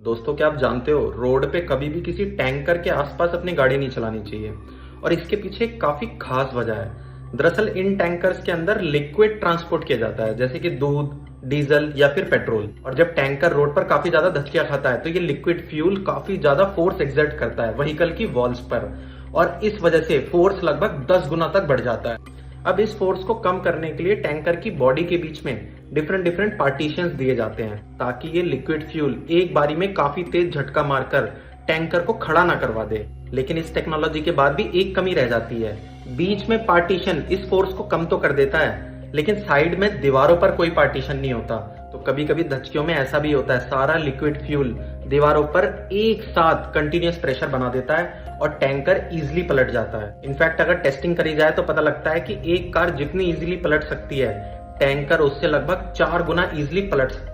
दोस्तों, क्या आप जानते हो रोड पे कभी भी किसी टैंकर के आसपास अपनी गाड़ी नहीं चलानी चाहिए। और इसके पीछे एक काफी खास वजह है। दरअसल इन टैंकर्स के अंदर लिक्विड ट्रांसपोर्ट किया जाता है, जैसे कि दूध, डीजल या फिर पेट्रोल। और जब टैंकर रोड पर काफी ज्यादा धक्कियां खाता है तो ये लिक्विड फ्यूल काफी ज्यादा फोर्स एक्सर्ट करता है व्हीकल की वॉल्स पर, और इस वजह से फोर्स लगभग 10 गुना तक बढ़ जाता है। अब इस फोर्स को कम करने के लिए टैंकर की बॉडी के बीच में डिफरेंट पार्टीशंस दिए जाते हैं, ताकि ये लिक्विड फ्यूल एक बारी में काफी तेज झटका मारकर टैंकर को खड़ा ना करवा दे। लेकिन इस टेक्नोलॉजी के बाद भी एक कमी रह जाती है। बीच में पार्टीशन इस फोर्स को कम तो कर देता है, लेकिन साइड में दीवारों पर कोई पार्टीशन नहीं होता। तो कभी कभी धक्कियों में ऐसा भी होता है, सारा लिक्विड फ्यूल दीवारों पर एक साथ कंटिन्यूअस प्रेशर बना देता है और टैंकर इजीली पलट जाता है। इनफैक्ट अगर टेस्टिंग करी जाए तो पता लगता है कि एक कार जितनी इजीली पलट सकती है, टैंकर उससे लगभग 4 गुना इजीली पलट सकता है।